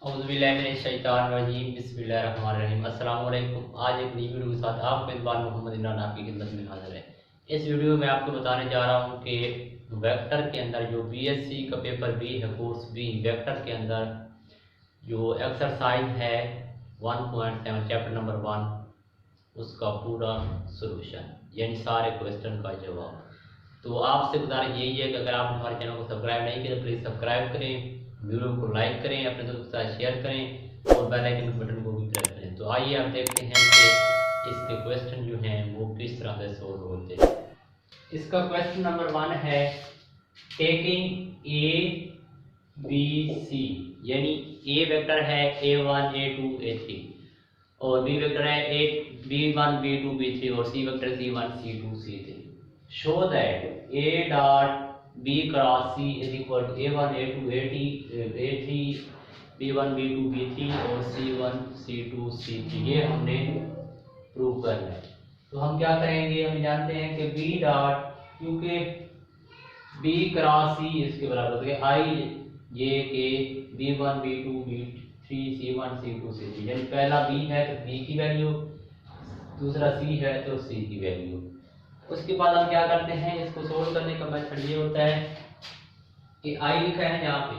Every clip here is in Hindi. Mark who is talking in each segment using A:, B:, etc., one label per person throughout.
A: औज़ुबिल्लाहिमिनश्शैतानिर्रजीम बिस्मिल्लाहिर्रहमानिर्रहीम। अस्सलाम वालेकुम। आज एक नई वीडियो के साथ आप मेज़बान मोहम्मद इमरान आपकी खिदमत में हाज़िर है। इस वीडियो में आपको बताने जा रहा हूँ कि वेक्टर के अंदर जो बीएससी का पेपर बी है, कोर्स बी वेक्टर के अंदर जो एक्सरसाइज है 1.7 चैप्टर नंबर 1 उसका पूरा सोल्यूशन यानी सारे क्वेश्चन का जवाब। तो आपसे गुजारिश यही है कि अगर आपने हमारे चैनल को सब्सक्राइब नहीं किया तो प्लीज़ सब्सक्राइब करें, वीडियो को लाइक करें, अपने दोस्तों के साथ शेयर करें और बेल आइकन के बटन को भी प्रेस करें। तो आइए आप देखते हैं कि इसके क्वेश्चन जो हैं वो किस तरह से सोल्व होते हैं। इसका क्वेश्चन नंबर 1 है टेकिंग ए बी सी, यानी ए वेक्टर है a1 a2 a3 और बी वेक्टर है b1 b2 b3 और C vector c1 c2 c3। Show that a dot b cross c is equal to a1 a2 a3 b1 b2 b3 और c1 c2 c3। ये हमने प्रूव करना है। तो हम क्या करेंगे, हम जानते हैं कि b डॉट, क्योंकि b क्रॉस c इसके बराबर होता है आई ये के b1 b2 b3 c1 c2 c3। यानी पहला b है तो b की वैल्यू, दूसरा c है तो c की वैल्यू। उसके बाद हम क्या करते हैं, इसको सोल्व करने का मेथड ये होता है कि i लिखा है यहाँ पे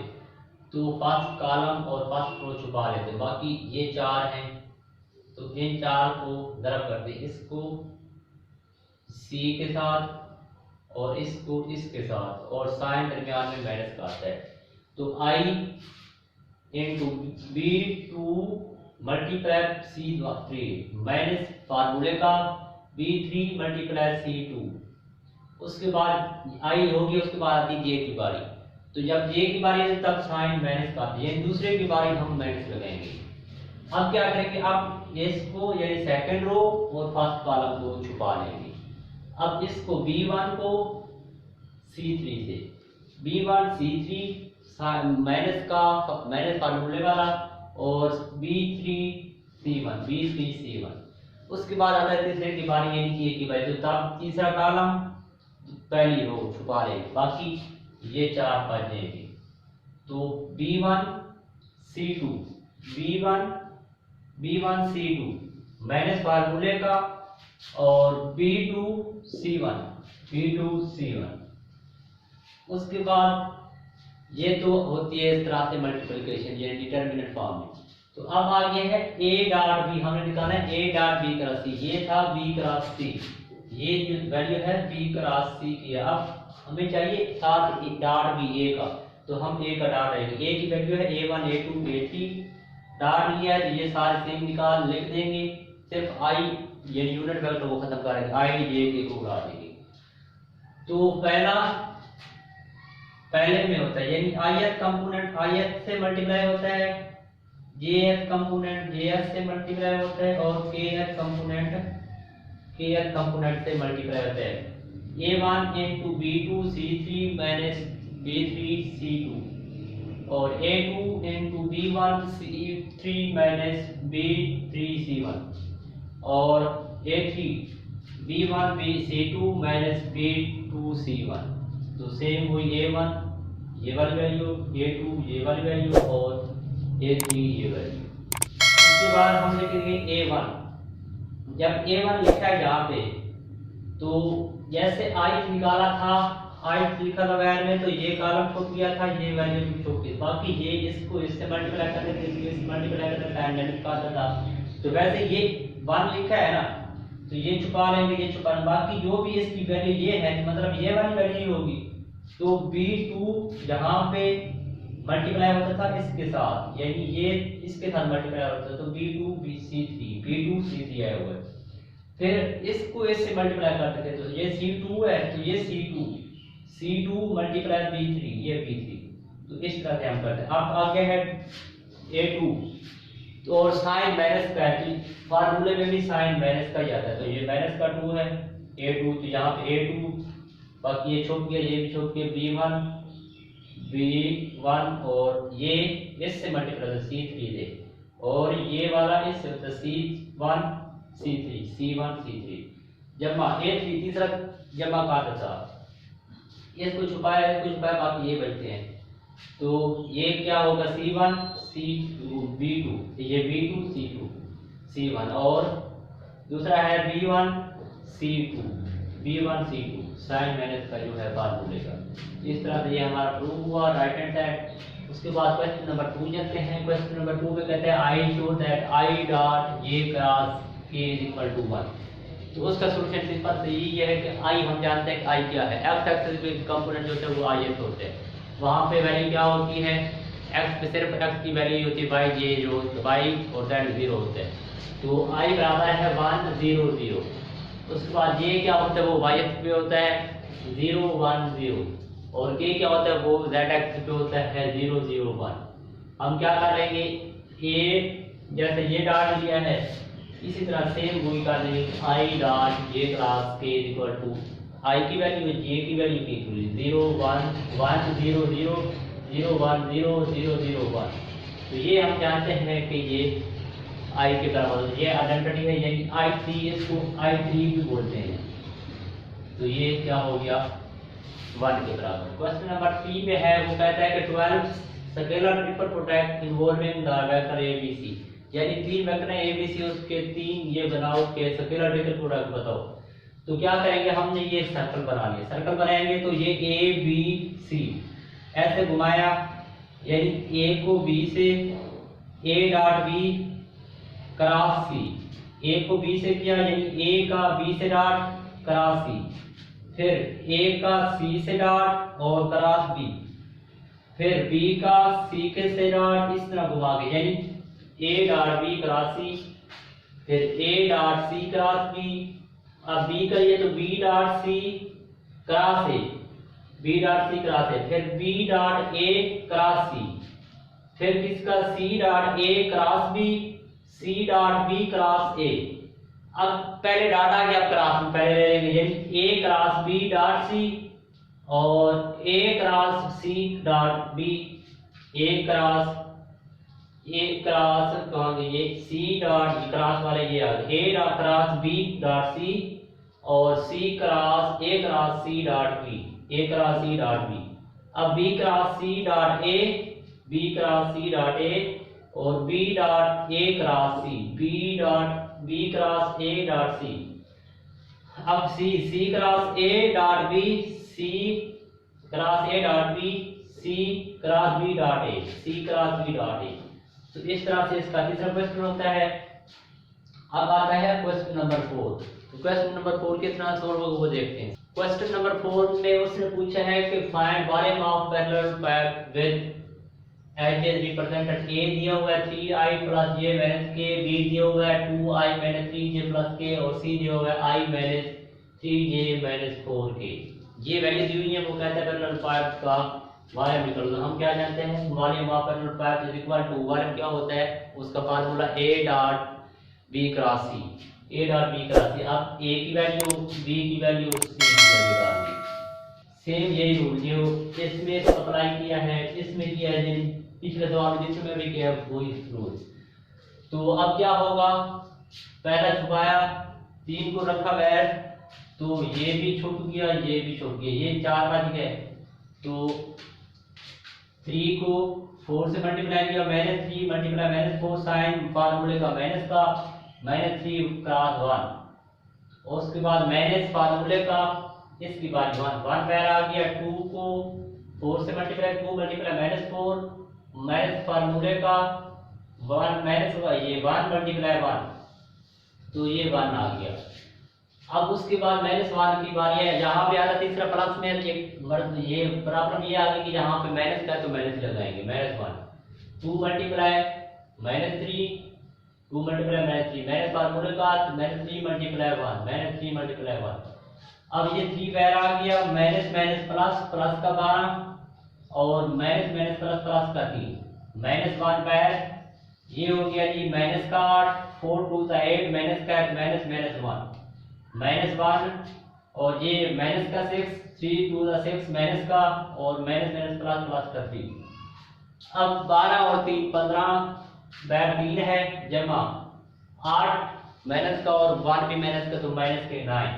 A: तो फर्स्ट कॉलम और फर्स्ट रो छुपा लेते हैं, बाकी ये चार हैं तो इन चार को ज़रब करते हैं, इसको c के साथ और इसको इसके साथ और साइन दरमियान में माइनस का आता है। तो i into b2 multiply c3 minus फार्मूले का b3 मल्टीप्लाई c2। उसके बाद i होगी, उसके बाद आती j की बारी। तो जब j की बारी है तब साइन माइनस का आती है, दूसरे की बारी हम माइनस लगाएंगे। अब क्या करेंगे, अब इसको यानी सेकंड रो और फर्स्ट कॉलम को छुपा लेंगे। अब इसको b1 को c3 से b1 c3 माइनस का माइनस फार्मूले वाला और b3 c1। उसके बाद आता है तीसरे की बारी यानी कि एक की बारी, तो तब तीसरा कॉलम पहली रो छुपा लेंगे, बाकी ये चार बच जाएंगे। तो b1 c2 माइनस फार्मूले का और b2 c1। उसके बाद ये तो होती है इस तरह से मल्टीप्लिकेशन यानी डिटरमिनेंट फॉर्म में। तो अब आगे है a डॉट b, हमने निकाला है a dot b cross c, ये था b क्रॉस c, ये जो वैल्यू है b क्रॉस c की। अब हमें चाहिए साथ डॉट b a का, तो हम a का डॉट लेंगे, a की वैल्यू है a1 a2 a3 डॉट लिया है तो ये सारे सेम निकाल लिख देंगे, सिर्फ i ये यूनिट वेक्टर को खत्म करेंगे, i j के को उड़ा देंगे। तो पहले में होता है यानी ith कंपोनेंट ith से मल्टीप्लाई होता है, jth कंपोनेंट jth से मल्टीप्लाई होता है और kth कंपोनेंट से मल्टीप्लाई होता है। a1 into b2 c3 minus b3 c2 और a2 into b1 c3 minus b3 c1 और a3 b1 c2 minus b2 c1। तो सेम हुई a1 ये वाली वैल्यू, a2 ये वाली वैल्यू और a3 ये वैल्यू। उसके बाद हम लिखेंगे a1। जब a1 लिखा है यहाँ पे तो जैसे i निकाला था, i लिखा था वैर में, तो ये कॉलम छुप गया था, ये वैल्यू भी छुप गई, बाकी ये इसको इससे मल्टीप्लाई करने के लिए इससे मल्टीप्लाई करने का टाइम का आता था। तो वैसे ये 1 लिखा है ना तो ये छुपा लेंगे, ये छुपा लेंगे, बाकी जो भी इसकी वैल्यू ये है मतलब ये वाली वैल्यू होगी। तो b2 जहां पे मल्टीप्लाई होता था इसके साथ यानी ये इसके साथ मल्टीप्लाई होता था तो b2 c3 आया हुआ है। फिर इसको इससे मल्टीप्लाई करते थे तो ये c2 है तो ये c2 मल्टीप्लाई b3 ये b3। तो इस तरह से हम करते हैं। अब आगे है a2 तो और साइन माइनस का फार्मूले में भी साइन माइनस का ही आता है, तो ये माइनस का 2 है a2, तो यहाँ पे a2 बाकी ये छुप गया, ये भी छुप गया b1 और ये इससे मल्टीप्लाई c3 दे और ये वाला इससे होता c1 c3 जमा a3 तीसरा जमा का था, इसको छुपाया बाकी ये बचते हैं। तो ये क्या होगा C1 B2, ये B2 C2 C1, और दूसरा है B1 C2 साइन माइनस का जो है फार्मूले का। इस तरह से ये हमारा प्रूव हुआ राइट हैंड साइड। उसके बाद क्वेश्चन नंबर 2 चलते हैं। क्वेश्चन नंबर 2 में कहते हैं I show that I dot J cross के इज इक्वल टू 1। तो उसका सॉल्यूशन सिंपल से यही है कि आई हम जानते हैं कि आई क्या है, एक्स एक्सिस पे कंपोनेंट जो होते हैं वो आई एक्स होते हैं, वहाँ पे वैल्यू क्या होती है, एक्स पे सिर्फ एक्स की वैल्यू होती है, वाई जे जो वाई और जेड 0 होते हैं। तो आई बराबर है 1 0 0। उसके बाद ये क्या होता है वो वाई एक्स पे होता है 0 1 0, और के क्या होता है वो जेड एक्स पे होता है 0 0 1। हम क्या करेंगे, ए जैसे ये डाट लिया है इसी तरह सेम वही कर देंगे, आई डॉट जे क्रॉस के इक्वल टू आई की वैल्यू जे की वैल्यू की 0 1 1 0 0 0 1 0 0 0 1। तो ये हम जानते हैं कि ये आई के बराबर, ये आइडेंटिटी है, यानी I3 इसको I3 भी बोलते हैं। तो ये क्या हो गया 1 के बराबर। क्वेश्चन नंबर 3 में है, वो कहता है कि 12 scalar triple product involving the vector ABC, यानी 3 वेक्टर है ABC, उसके 3 ये बनाओ के स्केलर ट्रिपल प्रोडक्ट बताओ। तो क्या करेंगे, हमने ये सर्कल बना लिया, सर्कल बनाएंगे तो ये ABC ऐसे घुमाया, यानी A को B से A dot B cross C, A को B से किया यानी A का B से डॉट क्रॉस C, फिर A का C से डॉट और क्रॉस B, फिर B का C के से डॉट, इस तरह घुमा के यानी A dot B cross C, फिर A dot C cross B। अब B का ये तो B dot C cross A, B dot C cross A, फिर B dot A cross C, फिर किसका C dot A cross B, C dot B cross A। अब पहले डॉट आ गया, अब क्रॉस में पहले ले लेंगे, यानी A cross B dot C और A cross C dot B, A cross कहाँ गए ये C डॉट क्रॉस वाले ये आ गए, A dot cross B dot C और C cross A cross C dot B, A cross C dot B। अब B cross C dot A, B cross C dot A और B dot A cross C, B cross A dot C। अब C cross A dot B, C cross A dot B, C cross B dot A, C cross B dot A। तो इस तरह से इसका तीसरा क्वेश्चन होता है। अब आता है क्वेश्चन नंबर 4। तो क्वेश्चन नंबर 4 किस तरह सोल्व होगा वो देखते हैं। क्वेश्चन नंबर 4 में उसने पूछा है कि find volume of parallelepiped with edge is represented. A दिया हुआ है 3i plus j minus k, B दिया हुआ है 2i minus 3j plus k और C दिया हुआ है i minus 3j minus 4k। ये वैल्यू दी हुई है। वो कहता है पैरेलल पाइप का वॉल्यूम निकालो। तो हम क्या जानते हैं, volume of parallelepiped is equal to, volume क्या होता है उसका formula A dot B cross C, A dot B cross C। अब A की वैल्यू, B की वैल्यू, C की वैल्यू डालनी। सेम यही रूल जो इसमें अप्लाई किया है इसमें किया है, पिछले सवाल में जिसमें भी किया वही रूल। तो अब क्या होगा, पहला छुपाया 3 को रखा बैठ, तो ये भी छुप गया, ये भी छुप गया, ये 4 बच गए। तो 3 को 4 से मल्टीप्लाई किया, -3 मल्टीप्लाई -4 साइन फार्मूले का माइनस का -3 क्रॉस 1, और उसके बाद माइनस फार्मूले का इसकी बात 1 बाहर आ गया। 2 को 4 से मल्टीप्लाई, 2 मल्टीप्लाई -4 माइनस फार्मूले का 1 माइनस हुआ, ये 1 मल्टीप्लाई 1, तो ये 1 आ गया। अब उसके बाद -1 की बारी है, जहां पे आ रहा तीसरा प्लस में ये प्रॉब्लम ये आ गई कि जहां पे माइनस का तो माइनस लगाएंगे, -1 2 मल्टीप्लाई -3 2 मल्टीप्लाई -3 माइनस फार्मूले का -3 मल्टीप्लाई 1 -3 मल्टीप्लाई 1। अब ये 3 बाहर आ गया, माइनस माइनस प्लस, प्लस का 12 और माइनस माइनस प्लस प्लस का 3, -1 बाहर, ये हो गया जी माइनस का 8, 4 2 8 माइनस का माइनस माइनस 1 -1, और ये माइनस का 6 3 2 6 माइनस का और माइनस माइनस प्लस प्लस का 3। अब 12 और 3 15 बैठ 3 है जमा 8 माइनस का और 1 भी माइनस का, तो माइनस के 9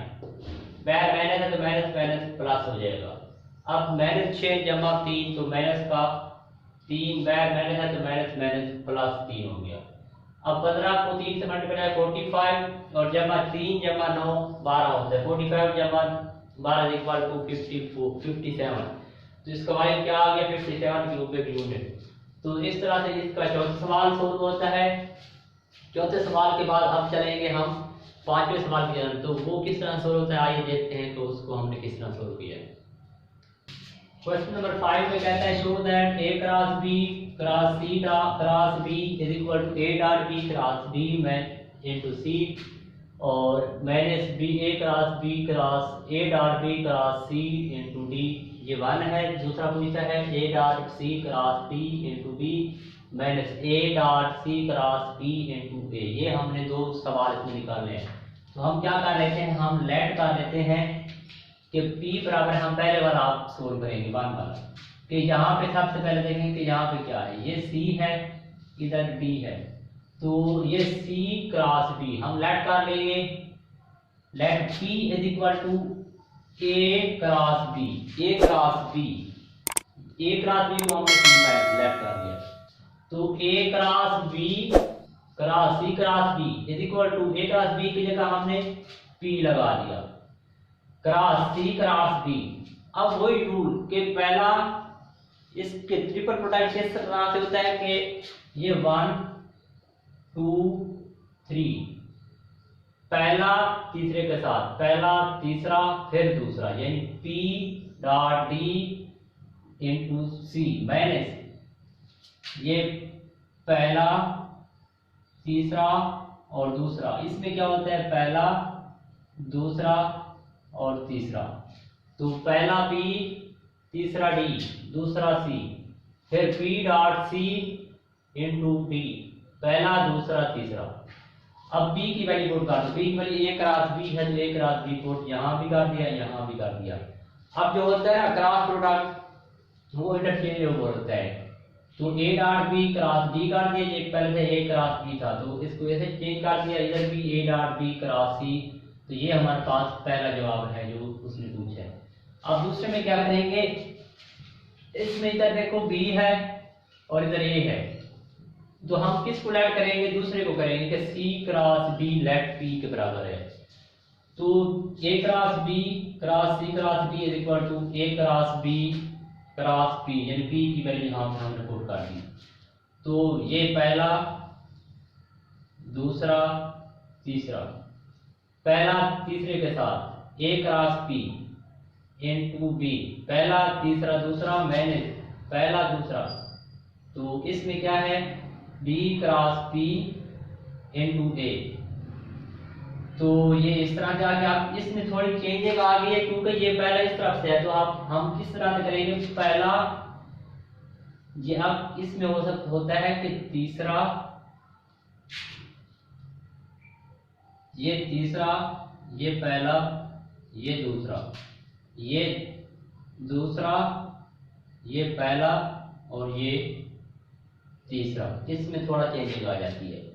A: बैठ माइनस है तो माइनस माइनस प्लस हो जाएगा। अब -6 जमा 3 तो माइनस का 3 बैग माइनस है तो माइनस माइनस प्लस 3 हो गया। अब 15 को 3 से मल्टीप्लाई 45 और जमा 3 जमा 9 12 होता है। 45 जमा 12 इक्वल टू 57। तो इसका वैल्यू क्या आ गया 57 क्यूबिक यूनिट। तो इस तरह से इसका चौथा सवाल सोल्व होता है। चौथे सवाल के बाद अब चलेंगे हम पांचवें सवाल की तरफ। तो वो किस तरह सोल्व होता है आइए देखते हैं तो उसको हमने किस तरह सोल्व किया है। क्वेश्चन नंबर 5 में कहता है show that a cross b cross c cross b is equal to a dot b cross d into c और minus b a cross b cross a dot b cross c into d। ये 1 है। दूसरा पूछा है a dot c cross b into b minus a dot c cross b into a। ये हमने दो सवाल इसमें निकाले हैं। तो हम क्या कर लेते हैं, हम लेट कर लेते हैं कि p बराबर हम पहले वाला आप सोल्व करेंगे 1 वाला कि यहाँ पे सबसे पहले देखेंगे कि यहाँ पे क्या है। ये c है, इधर d है, तो ये c क्रॉस b हम लेट कर लेंगे। Let p is equal to a cross b। a cross b, a cross b को हमने लेट कर लिया। तो a cross b cross c cross b is equal to a cross b की जगह हमने p लगा दिया क्रॉस c क्रॉस b। अब वही रूल कि पहला इसके ट्रिपल प्रोडक्ट इस तरह से होता है कि ये 1 2 3 पहला तीसरे के साथ, पहला तीसरा फिर दूसरा, यानी p dot d into c minus ये पहला तीसरा और दूसरा। इसमें क्या होता है पहला दूसरा और तीसरा। तो पहला p तीसरा d दूसरा c फिर p dot c into d पहला दूसरा तीसरा। अब b की वैल्यू पुट कर दो। b की वैल्यू a क्रॉस b है तो a क्रॉस b पुट यहाँ भी कर दिया यहाँ भी कर दिया। अब जो होता है क्रॉस प्रोडक्ट वो इंटरचेंजेबल होता है। तो a dot b cross d कर दिया, ये पहले से a क्रॉस b था तो इसको ऐसे चेंज कर दिया, इधर भी a dot b cross c। तो ये हमारे पास पहला जवाब है जो उसने पूछा है। अब दूसरे में क्या करेंगे, इसमें इधर देखो b है और इधर a है, तो हम किसको लेट करेंगे, दूसरे को करेंगे कि c cross b let p के बराबर है। तो a cross b cross c cross b is equal to a cross b cross p, यानी p की वैल्यू यहाँ पे हमने पुट कर दी। तो ये पहला दूसरा तीसरा, पहला तीसरे के साथ a cross p into b पहला तीसरा दूसरा माइनस पहला दूसरा। तो इसमें क्या है b cross p into a। तो ये इस तरह से आगे आप इसमें थोड़ी चेंजिंग आ गई है क्योंकि ये पहला इस तरफ से है। तो आप हम किस तरह से करेंगे, पहला ये अब इसमें होता है कि तीसरा ये तीसरा ये पहला ये दूसरा ये दूसरा ये पहला और ये तीसरा। इसमें थोड़ा चेंजिंग आ जाती है।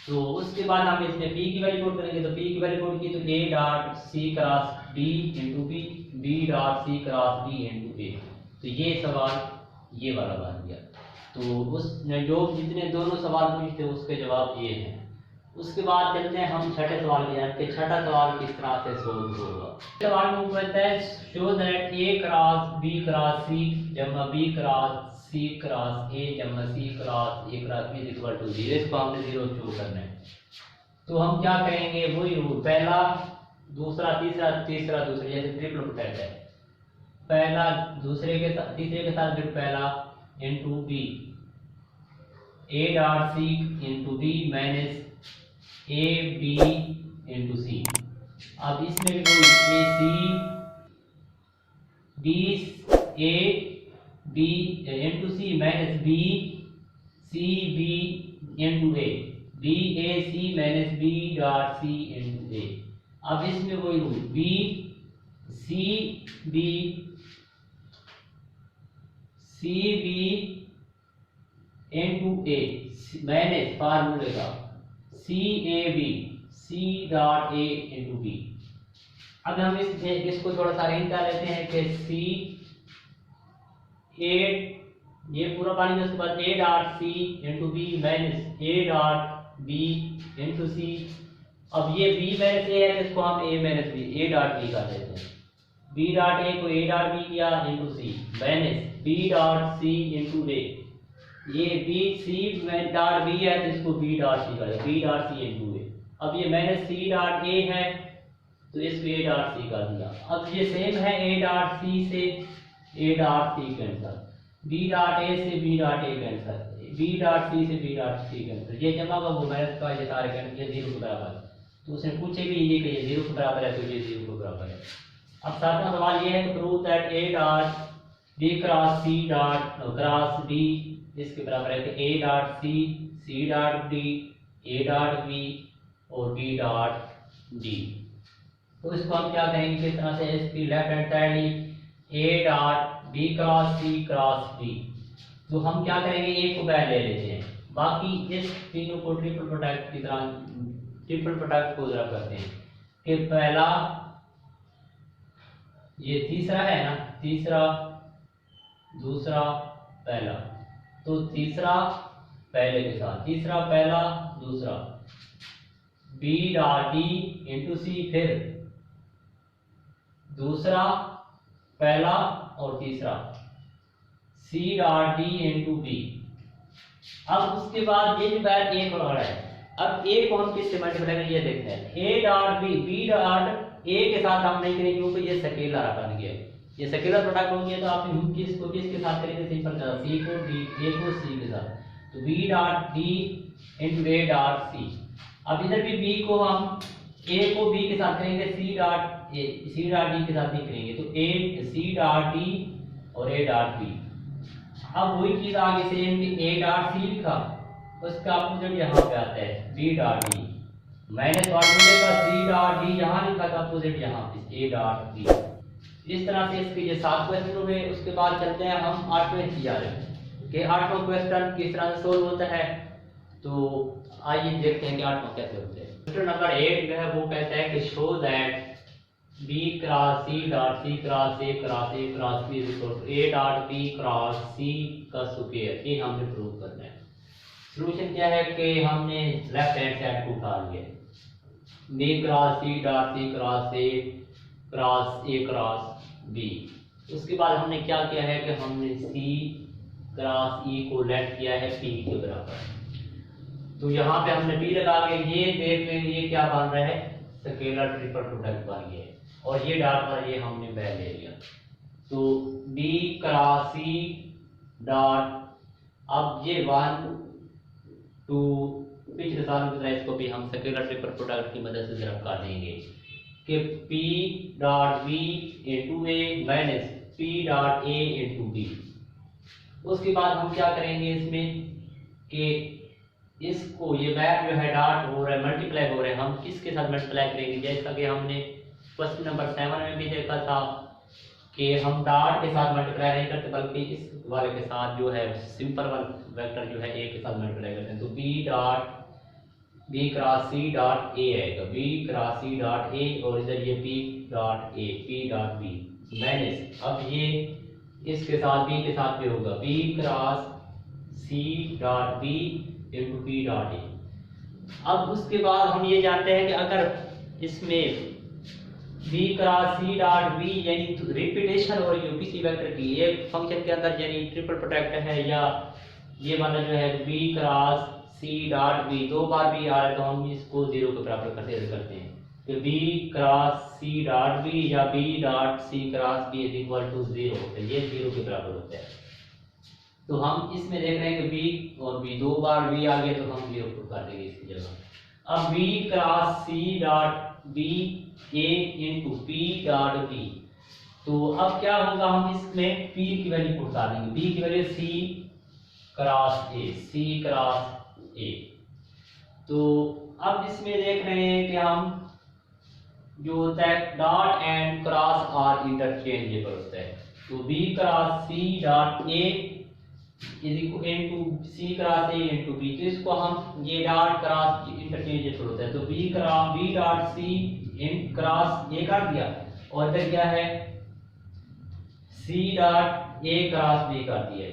A: तो उसके बाद हम इसमें p की वैल्यू पुट करेंगे। तो p की वैल्यू पुट की तो a dot c cross d into b b dot c cross d into a। तो ये सवाल ये वाला बन गया। तो उस जो जितने दोनों सवाल पूछे थे उसके जवाब ये हैं। उसके बाद चलते हैं हम छठे सवाल की तरफ कि छठा सवाल किस तरह से सोल्व होगा। सवाल में कहता है show that a cross b cross c जमा b cross c cross a जमा c cross a cross b equal to 0। इसको हमने 0 शो करना है। तो हम क्या करेंगे, वही रूल पहला दूसरा तीसरा तीसरा दूसरा, जैसे ट्रिपल प्रोडक्ट है, पहला दूसरे के साथ तीसरे के साथ फिर पहला into b a dot c into b minus a b into c। अब इसमें भी कोई a c b a b into c minus b c b into a b a c minus b dot c into a। अब इसमें वही rule b c b into a minus फार्मूले का c a b c dot a into b। अब हम इसको थोड़ा सा अरेंज कर लेते हैं कि c a ये पूरा बन गया। उसके बाद A dot C into B minus A dot B into C. अब ये बी माइनस ए है, इसको हम A minus B A dot B कर देते हैं। बी डॉट ए को ए डॉट बी किया into C minus B dot C into A. ये बी सी डॉट बी है तो इसको बी डॉट सी कर बी डॉट सी इंटू ए। अब ये माइनस सी डॉट ए है तो इसको ए डॉट सी कर दिया। अब ये सेम है ए डॉट सी से A dot C cancel, B dot A से B dot A cancel, B dot C से बी डॉट सी कैंसर। ये जमा का वो माइनस का ये सारे कैंसर ये 0 के बराबर है। तो उसने पूछे भी ये कि ये 0 के बराबर है तो ये 0 के बराबर है। अब सातवां सवाल ये है कि prove that A dot B cross C dot cross D इसके बराबर है कि A dot C dot D A dot B और बी डॉट डी। तो इसको हम क्या कहेंगे किस तरह से, इसकी लेफ्ट हैंड साइड ली A dot B cross C cross D. तो हम क्या करेंगे, एक को बैठ ले लेते हैं, बाकी इस तीनों को ट्रिपल प्रोडक्ट की तरह ट्रिपल प्रोडक्ट को जरा करते हैं कि पहला ये तीसरा है ना, तीसरा दूसरा पहला, तो तीसरा पहले के साथ, तीसरा पहला दूसरा B dot D into C, फिर दूसरा पहला और तीसरा C dot D into B. अब उसके बाद ये जो बैर एक हो रहा है, अब ए को हम किससे मल्टीप्लाई करेंगे ये देखते हैं। A dot B, B dot A के साथ हम नहीं करेंगे क्योंकि ये स्केलर बन गया, ये स्केलर प्रोडक्ट हो गया। तो आप किसको किसके साथ करेंगे, सिंपल सा सी को डी, ए को सी के साथ, तो B dot D into A dot C. अब इधर भी बी को हम ए को बी के साथ करेंगे, C dot A C dot D के साथ नहीं करेंगे, तो ए सी डॉट डी और ए डॉट बी। अब वही चीज आगे सेम कि ए डॉट सी लिखा, उसका अपोजिट यहाँ पे आता है बी डॉट डी, माइनस फॉर्मूले का सी डॉट डी यहाँ लिखा था, अपोजिट यहाँ पे ए डॉट बी। इस तरह से इसके ये 7 क्वेश्चन हो गए। उसके बाद चलते हैं हम 8वें तैयारी कि 8वां क्वेश्चन किस तरह से सोल्व होता है। तो आइए देखते हैं कि 8वां कैसे होता है। क्वेश्चन नंबर 8 जो है वो कहता है कि show that B cross C dot C cross A cross A cross B A dot B cross C का स्क्वायर, ये हमने प्रूव करना है। सॉल्यूशन क्या है कि हमने लेफ्ट हैंड साइड को उठा लिया, B cross C dot C cross A cross B. उसके बाद हमने क्या किया है कि हमने सी क्रॉस ई को लेट किया है पी के बराबर। तो यहाँ पे हमने पी लगा के ये देख लेंगे ये क्या बन रहा है, स्केलर ट्रिपल प्रोडक्ट बन गया है। और ये डॉट पर ये हमने पहले ले लिया, तो बी क्रॉस सी डॉट, अब ये 1 2 पिछले सालों की तरह इसको भी हम स्केलर ट्रिपल प्रोडक्ट की मदद से जरा कर देंगे कि P dot B into A minus P dot A into B. उसके बाद हम क्या करेंगे इसमें कि इसको ये बैक जो है डॉट हो रहा है मल्टीप्लाई हो रहा है, हम किसके साथ मल्टीप्लाई करेंगे, जैसा कि हमने क्वेश्चन नंबर 7 में भी देखा था कि हम डॉट के साथ मल्टीप्लाई नहीं करते बल्कि इस वाले के साथ जो है सिंपल वाला वेक्टर जो है ए के साथ मल्टीप्लाई करते हैं। तो B dot B cross C dot A आएगा, B cross C dot A, और इधर ये P dot A P dot B minus, अब ये इसके साथ बी के साथ भी होगा B cross C dot B into P dot A. अब उसके बाद हम ये जानते हैं कि अगर इसमें B cross C dot B यानी रिपीटेशन हो रही हो किसी वेक्टर की एक फंक्शन के अंदर, यानी ट्रिपल प्रोडक्ट है, या ये वाला जो है B cross C dot B 2 बार भी आ रहा है तो हम इसको 0 के बराबर करते हैं। तो B cross C dot B या B dot C cross B is equal to 0 होता है, ये 0 के बराबर होता है। तो हम इसमें देख रहे हैं कि बी और बी 2 बार बी आ गए तो हम 0 को कर देंगे इसकी जगह। अब B cross C dot B A into P dot B, तो अब क्या होगा, हम इसमें पी की वैल्यू को उतार देंगे, बी की वैल्यू सी क्रॉस ए। तो अब इसमें देख रहे हैं कि हम जो होता है dot and cross are interchangeable होता है, तो B cross C dot A is equal to C cross A into B, तो इसको हम ये डॉट क्रॉस इंटरचेंजेबल होता है, तो बी डॉट सी इन क्रॉस ए कर दिया, और इधर क्या है C dot A cross B कर दिया।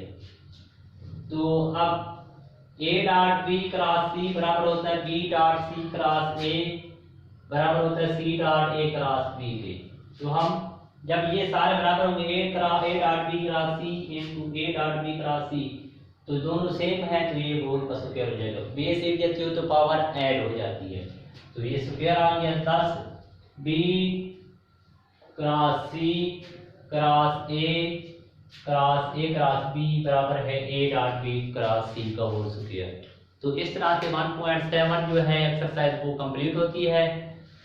A: तो अब A dot B cross C बराबर होता है B dot C cross A बराबर होता है C dot A cross B के। तो हम जब ये सारे बराबर होंगे A dot B cross C into A dot B cross C, तो दोनों सेम है तो ये बोल का स्क्वायर हो जाएगा। बेस एक जैसे हो तो पावर ऐड हो जाती है, तो ये स्क्वायर आ गया 10 B cross C cross A cross B बराबर है A dot B cross C का होल स्क्वायर। तो इस तरह से 1.7 जो है एक्सरसाइज वो कंप्लीट होती है।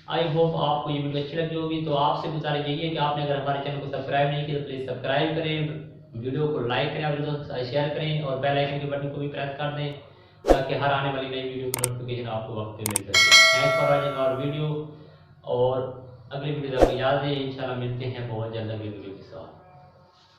A: आई होप आपको ये वीडियो अच्छी लगी होगी। तो आपसे गुजारिश यही है कि आपने अगर हमारे चैनल को सब्सक्राइब नहीं किया तो प्लीज़ सब्सक्राइब करें, वीडियो को लाइक करें, अपने दोस्तों के साथ शेयर करें और बेल आइकन के बटन को भी प्रेस कर दें ताकि हर आने वाली नई वीडियो की नोटिफिकेशन आपको वक्त पे मिल सके। Thanks for watching our video और अगली वीडियो तक इजाज़त दें। इंशाल्लाह मिलते हैं बहुत जल्द अगली वीडियो के साथ।